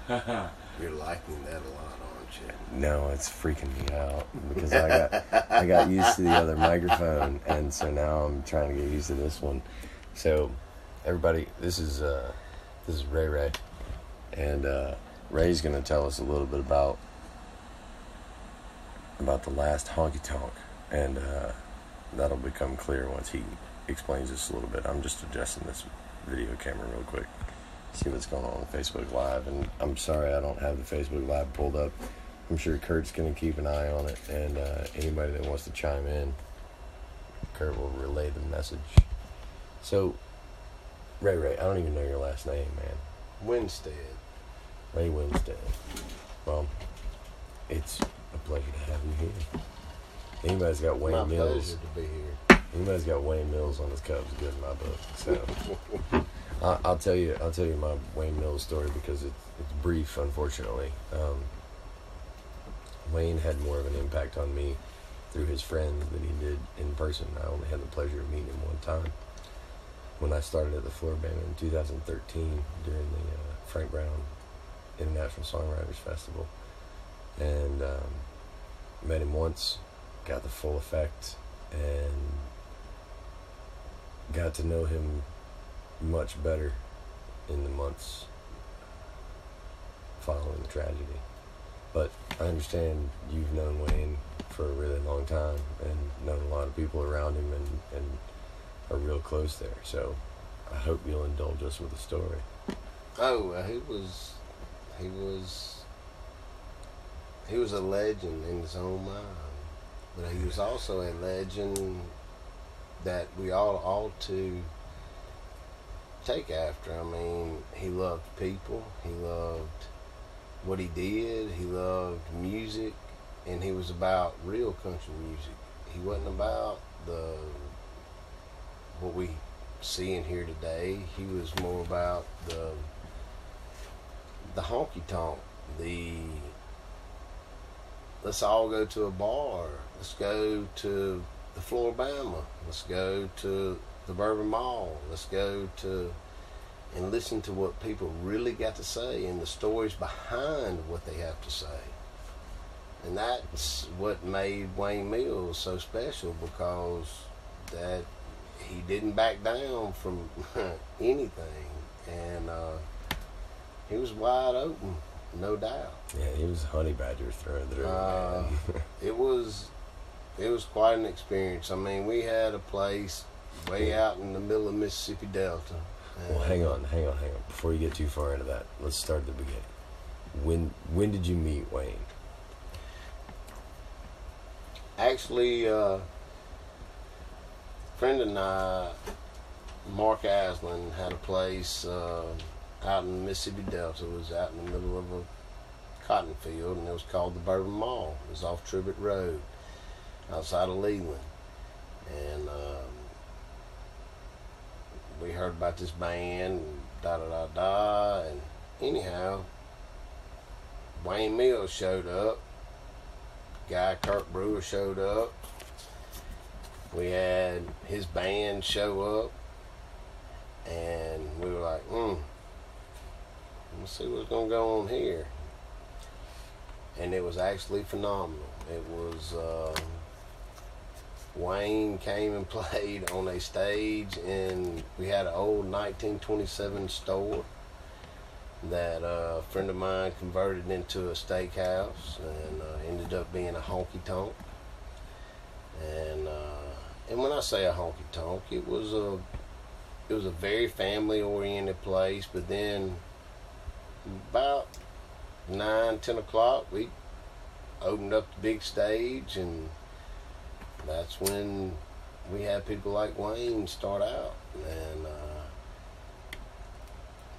You're liking that a lot, aren't you? No, it's freaking me out because I got used to the other microphone, and so now I'm trying to get used to this one. So, everybody, this is Ray Ray, and Ray's gonna tell us a little bit about the last honky tonk, and that'll become clear once he explains this a little bit. I'm just adjusting this video camera real quick, see what's going on Facebook Live, and I'm sorry I don't have the Facebook Live pulled up. I'm sure Kurt's going to keep an eye on it, and anybody that wants to chime in, Kurt will relay the message. So, Ray, I don't even know your last name, man. Winstead. Ray Winstead. Well, it's a pleasure to have you here. Anybody's got Wayne My Mills. pleasure to be here. Anybody's got Wayne Mills on his Cubs, good in my book. So I'll tell you my Wayne Mills story because it's brief, unfortunately. Wayne had more of an impact on me through his friends than he did in person. I only had the pleasure of meeting him one time when I started at the Floribama in 2013 during the Frank Brown International Songwriters Festival, and met him once, got the full effect, and got to know him much better in the months following the tragedy. But I understand you've known Wayne for a really long time and known a lot of people around him and are real close there. So I hope you'll indulge us with a story. Oh, he was a legend in his own mind, but he was also a legend that we all ought to take after. I mean, he loved people, he loved what he did, he loved music, and he was about real country music. He wasn't about what we see and hear today. He was more about the honky tonk, let's all go to a bar, let's go to the Floribama, let's go to the Bourbon Mall, let's go to and listen to what people really got to say and the stories behind what they have to say. And that's what made Wayne Mills so special, because that he didn't back down from anything, and he was wide open, no doubt. Yeah, he was a honey badger through. It was quite an experience. I mean, we had a place way out in the middle of Mississippi Delta. Well, hang on. Before you get too far into that, let's start at the beginning. When did you meet Wayne? Actually, a friend and I, Mark Aslan, had a place out in the Mississippi Delta. It was out in the middle of a cotton field, and it was called the Bourbon Mall. It was off Tribbett Road, outside of Leland. And we heard about this band, and anyhow, Wayne Mills showed up. Guy Kirk Brewer showed up. We had his band show up, and we were like, let's see what's gonna go on here. And it was actually phenomenal. It was Wayne came and played on a stage, and we had an old 1927 store that a friend of mine converted into a steakhouse, and ended up being a honky tonk. And when I say a honky tonk, it was a very family oriented place. But then about 9-10 o'clock, we opened up the big stage, and that's when we had people like Wayne start out. And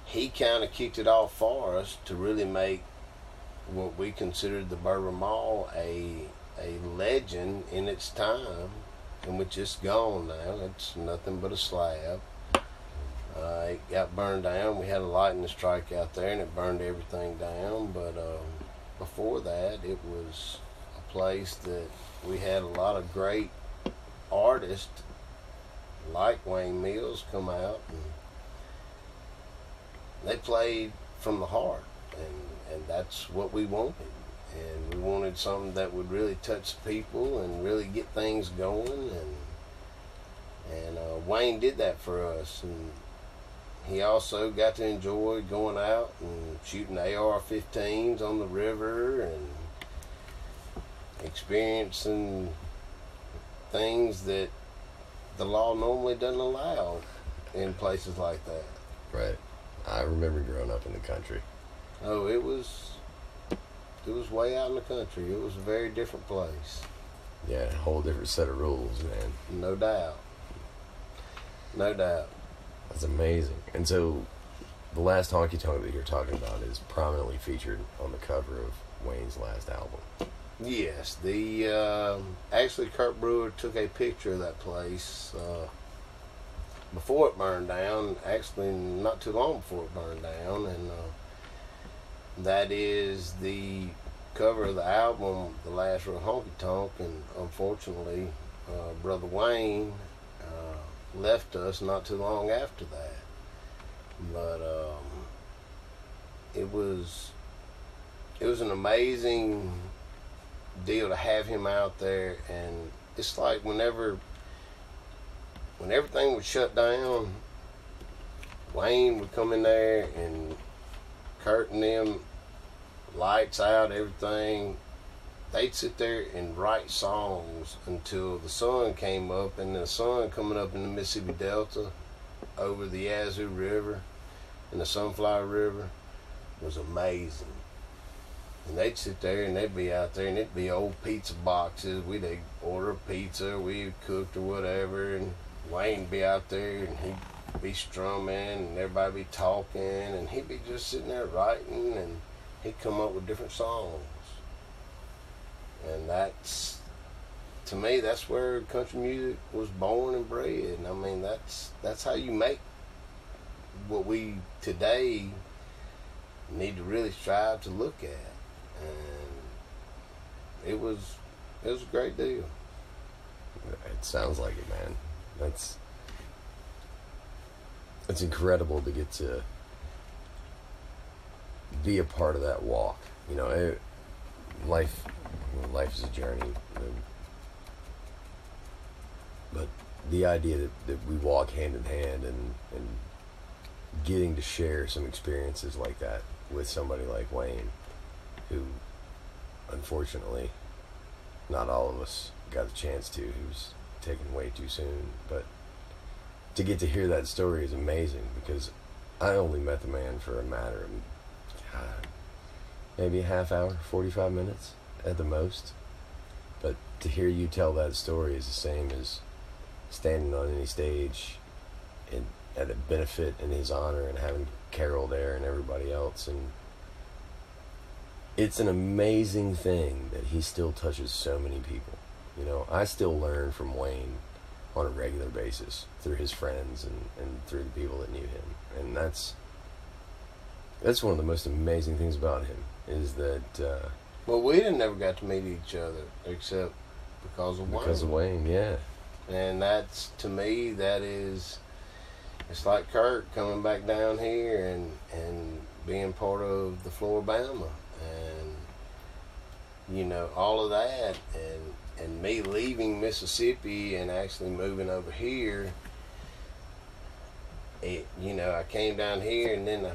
he kind of kicked it off for us to really make what we considered the Bourbon Mall a legend in its time, and which it's gone now. It's nothing but a slab. It got burned down. We had a lightning strike out there, and it burned everything down. But before that, it was a place that we had a lot of great artists like Wayne Mills come out, and they played from the heart, that's what we wanted. And we wanted something that would really touch people and really get things going. And Wayne did that for us. And he also got to enjoy going out and shooting AR-15s on the river and experiencing things that the law normally doesn't allow in places like that. Right. I remember growing up in the country. Oh, it was way out in the country. It was a very different place. Yeah, a whole different set of rules, man. No doubt. No doubt. That's amazing. And so, the last honky tonk that you're talking about is prominently featured on the cover of Wayne's last album. Yes, actually Kurt Brewer took a picture of that place before it burned down. Actually, not too long before it burned down, and that is the cover of the album, The Last Real Honky Tonk. And unfortunately, Brother Wayne left us not too long after that. But it was an amazing deal to have him out there. And it's like when everything would shut down, Wayne would come in there and Kurt and them, lights out, everything, they'd sit there and write songs until the sun came up. And the sun coming up in the Mississippi Delta over the Yazoo River and the Sunflower River was amazing. And they'd sit there and they'd be out there and it'd be old pizza boxes. We'd order a pizza, we'd cooked or whatever, and Wayne'd be out there and he'd be strumming and everybody be talking and he'd be just sitting there writing, and he'd come up with different songs. And that's, to me, that's where country music was born and bred. And I mean, that's how you make what we today need to really strive to look at. And it was a great deal. It sounds like it, man. It's incredible to get to be a part of that walk. You know, life is a journey. But the idea that we walk hand in hand and getting to share some experiences like that with somebody like Wayne, who unfortunately not all of us got a chance to, who's taken way too soon. But to get to hear that story is amazing, because I only met the man for a matter of maybe a half hour, 45 minutes at the most. But to hear you tell that story is the same as standing on any stage at a benefit in his honor and having Carol there and everybody else. And it's an amazing thing that he still touches so many people. You know, I still learn from Wayne on a regular basis through his friends and through the people that knew him. And that's one of the most amazing things about him, is that well, we didn't never got to meet each other except because of Wayne. Because of Wayne, yeah. And that's, to me, it's like Kurt coming back down here and being part of the Floribama, and you know, all of that, and me leaving Mississippi and actually moving over here. You know, I came down here and then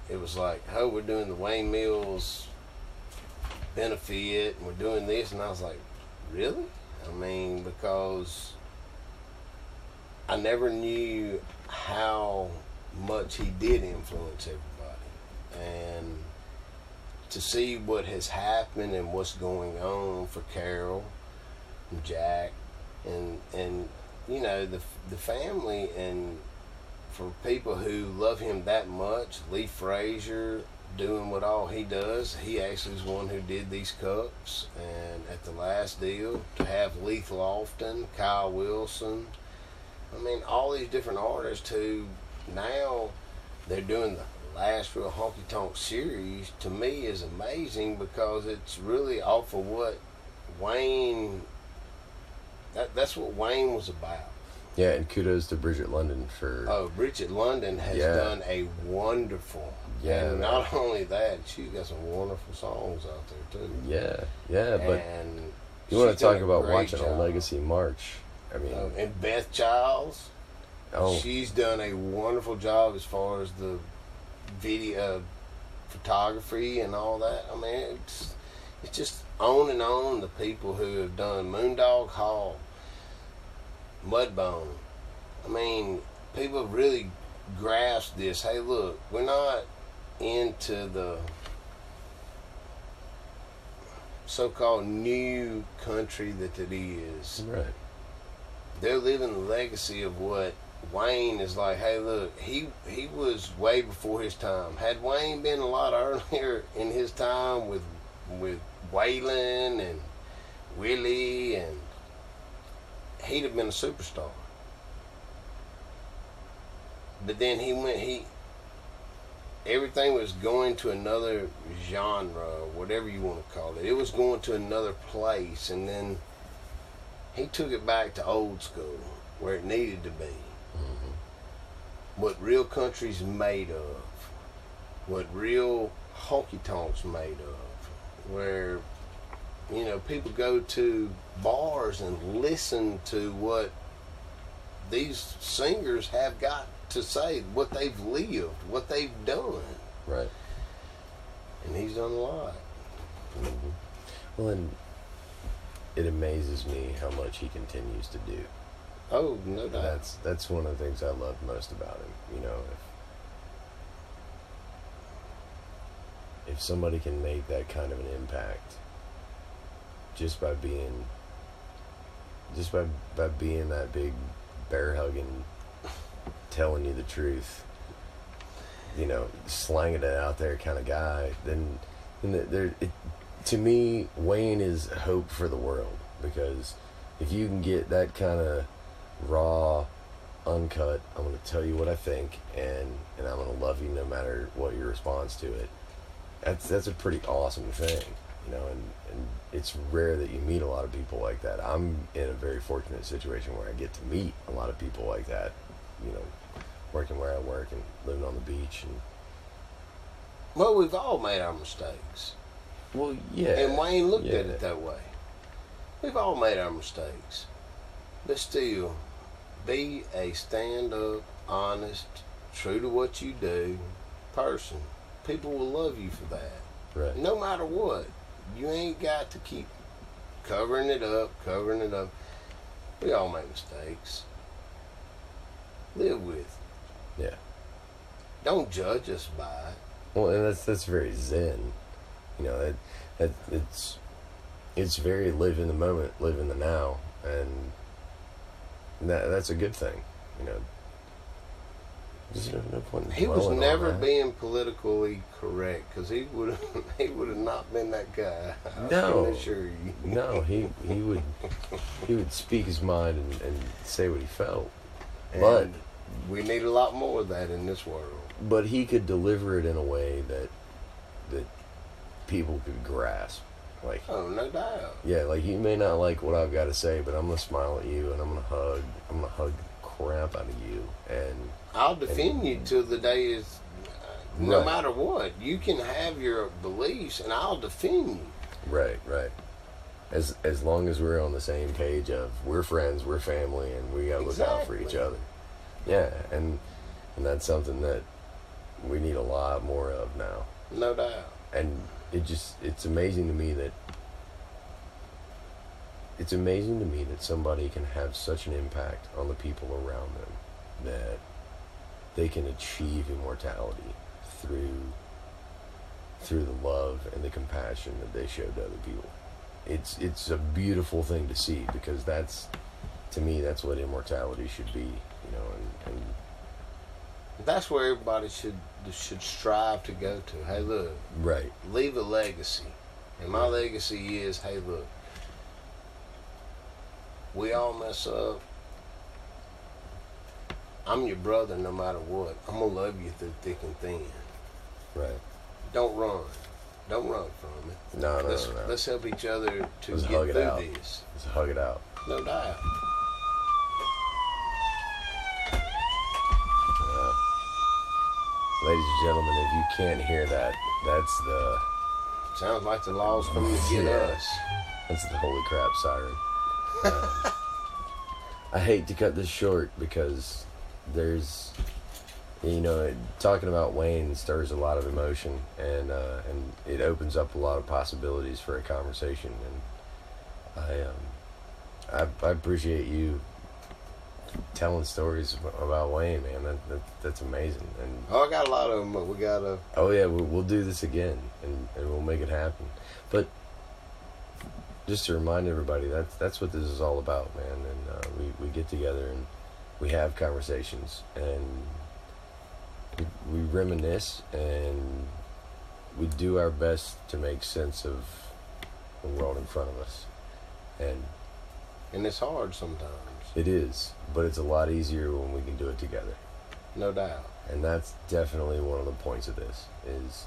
it was like, oh, we're doing the Wayne Mills benefit and we're doing this, and I was like, really? I mean, because I never knew how much he did influence everybody. And to see what has happened and what's going on for Carol and Jack and you know, the family, and for people who love him that much, Lee Frazier doing what all he does. He actually is one who did these cups, and at the last deal to have Leith Lofton, Kyle Wilson, I mean, all these different artists who now they're doing the Last Real Honky Tonk series, to me is amazing, because it's really off of what Wayne, that's what Wayne was about. Yeah, and kudos to Bridget London for... Oh, Bridget London has done a wonderful... Yeah, and not only that, she's got some wonderful songs out there, too. Yeah, but and you want to she's done talk about watching job. a legacy march. I mean... and Beth Childs, she's done a wonderful job as far as the video photography and all that. I mean, it's just on and on. The people who have done Moondog Hall, Mudbone. I mean, people have really grasped this. Hey, look, we're not into the so-called new country that it is. Right. They're living the legacy of what Wayne is like. Hey, look, he was way before his time. Had Wayne been a lot earlier in his time with Waylon and Willie, and he'd have been a superstar. But then everything was going to another genre, whatever you want to call it. It was going to another place, and then he took it back to old school, where it needed to be. Mm-hmm. What real country's made of. What real honky-tonks made of. Where, people go to bars and listen to what these singers have got to say, what they've lived, what they've done. Right. And he's done a lot. Mm-hmm. Well, and it amazes me how much he continues to do. Oh, no doubt. That's one of the things I love most about him. If somebody can make that kind of an impact just by being that big bear hugging, telling you the truth, slanging it out there kind of guy, then to me, Wayne is hope for the world, because if you can get that kind of raw, uncut, I'm going to tell you what I think, and I'm going to love you no matter what your response to it. That's a pretty awesome thing, and it's rare that you meet a lot of people like that. I'm in a very fortunate situation where I get to meet a lot of people like that, working where I work and living on the beach. And well, we've all made our mistakes. Well, yeah. And Wayne looked at it that way. We've all made our mistakes. But still, be a stand-up, honest, true to what you do person. People will love you for that. Right. No matter what. You ain't got to keep covering it up. We all make mistakes. Live with it. Yeah. Don't judge us by it. Well, and that's very zen. It's very live in the moment, live in the now, and that's a good thing. There's no point in he was dwelling never on that. being politically correct, because he would have not been that guy. No, I can assure you. No, he would speak his mind and say what he felt. And but we need a lot more of that in this world. But he could deliver it in a way that people could grasp. Like, oh, no doubt. Yeah, like, you may not like what I've got to say, but I'm gonna smile at you and I'm gonna hug the crap out of you, and I'll defend you till the day is. No Right. matter what, you can have your beliefs, and I'll defend you. Right. As long as we're on the same page of we're friends, we're family, and we gotta look out for each other. Yeah, and that's something that we need a lot more of now. No doubt. And it's amazing to me that somebody can have such an impact on the people around them that they can achieve immortality through the love and the compassion that they show to other people. It's a beautiful thing to see, because to me that's what immortality should be, and that's where everybody should strive to go to. Hey, look. Right. Leave a legacy. And my legacy is, hey, look. We all mess up. I'm your brother no matter what. I'm going to love you through thick and thin. Right. Don't run. Don't run from it. No. Let's help each other to Let's get hug it through out. this. Let's hug it out. No doubt. ladies and gentlemen, if you can't hear that, that's the Sounds like the law's coming to get us. That's the holy crap siren. I hate to cut this short because there's, talking about Wayne stirs a lot of emotion and it opens up a lot of possibilities for a conversation. And I appreciate you telling stories about Wayne, man. That's amazing. And I got a lot of them, but we gotta. Oh yeah, we'll do this again, and we'll make it happen. But just to remind everybody, that's what this is all about, man. And we get together and we have conversations and we reminisce and we do our best to make sense of the world in front of us. And it's hard sometimes. It is, but it's a lot easier when we can do it together. No doubt. And that's definitely one of the points of this is,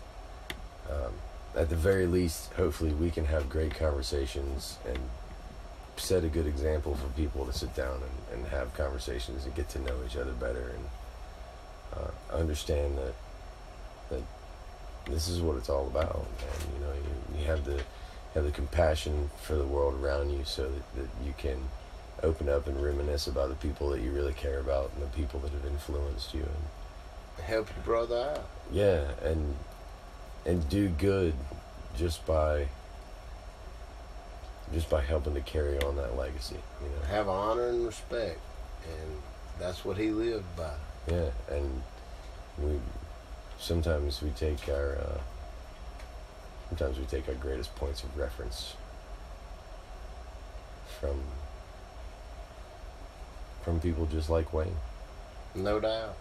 at the very least, hopefully we can have great conversations and set a good example for people to sit down and have conversations and get to know each other better and understand that this is what it's all about. And you have the compassion for the world around you so that you can open up and reminisce about the people that you really care about and the people that have influenced you and help your brother out. Yeah, and do good just by helping to carry on that legacy, Have honor and respect, and that's what he lived by. Yeah, and sometimes we take our greatest points of reference from people just like Wayne. No doubt.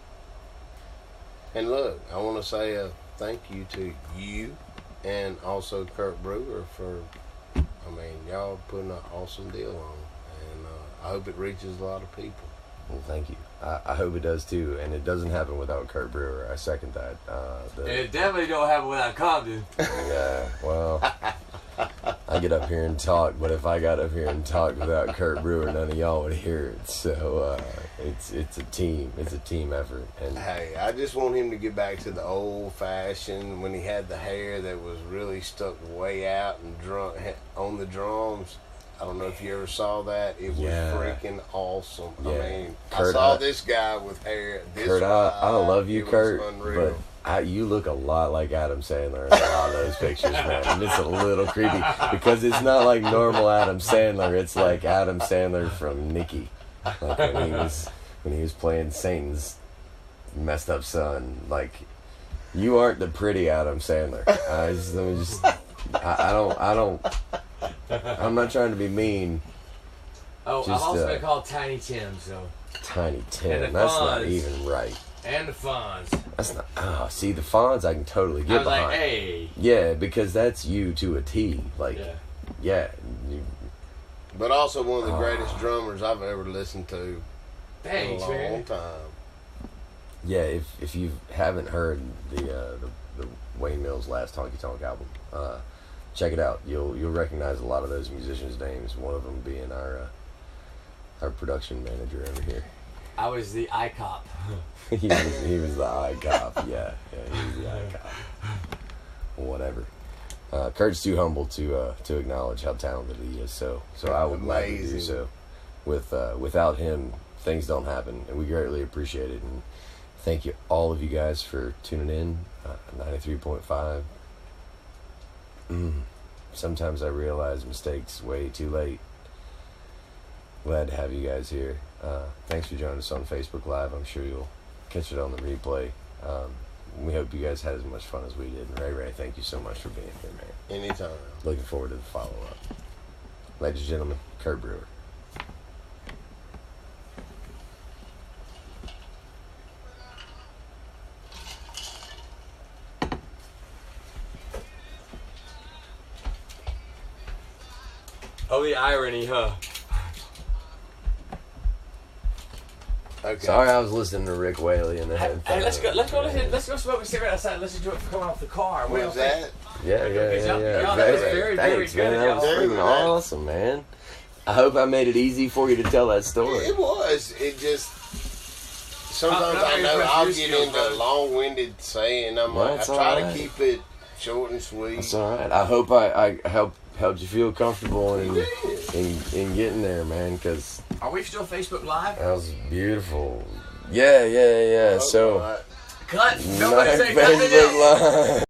And look, I want to say a thank you to you and also Kurt Brewer for, y'all putting an awesome deal on. And I hope it reaches a lot of people. Well, thank you. I hope it does too. And it doesn't happen without Kurt Brewer. I second that. It definitely don't happen without Compton. Yeah, well, I get up here and talk, but if I got up here and talked without Kurt Brewer, none of y'all would hear it. So it's a team. It's a team effort. And hey, I just want him to get back to the old fashioned when he had the hair that was really stuck way out and on the drums. I don't know if you ever saw that. It was freaking awesome. Yeah. Kurt, I saw this guy with hair. Kurt, I love you, Kurt, but you look a lot like Adam Sandler in a lot of those pictures, man. And it's a little creepy because it's not like normal Adam Sandler. It's like Adam Sandler from Nicky, like when he was playing Satan's messed up son. Like, you aren't the pretty Adam Sandler. I'm not trying to be mean. Oh, I've also been called Tiny Tim, so. Tiny Tim, that's not even right. And the Fonz. That's not. See, the Fonz I can totally get behind. Like, hey. Yeah, because that's you to a T. Like, yeah. But also one of the greatest drummers I've ever listened to. Thanks, in a long time. Yeah, if you haven't heard the Wayne Mills' last Honky Tonk album, check it out. You'll recognize a lot of those musicians' names. One of them being our production manager over here. I was the eye cop. he was the eye cop. Yeah, he was the eye cop. Whatever. Kurt's too humble to acknowledge how talented he is. So I would gladly do so. Without him, things don't happen, and we greatly appreciate it. And thank you, all of you guys, for tuning in. 93.5. Sometimes I realize mistakes way too late. Glad to have you guys here. Thanks for joining us on Facebook Live. I'm sure you'll catch it on the replay. We hope you guys had as much fun as we did. And Ray, thank you so much for being here, man. Anytime. Looking forward to the follow-up. Ladies and gentlemen, Kurt Brewer. Oh, the irony, huh? Okay. Sorry, I was listening to Rick Whaley in the headphones. Hey, let's go smoke a cigarette outside and listen to it coming off the car. What was that? Yeah. That was very, Thanks, very good. Man, that was freaking awesome, man. I hope I made it easy for you to tell that story. It was. It just sometimes I know I'll get into long-winded saying. I'm like, I That's try alright. to keep it short and sweet. That's all right. I hope I helped you feel comfortable in getting there, man, because Are we still Facebook Live? that was beautiful. Yeah. Oh, So, my. Cut. not Nobody say nothing else. Facebook Live.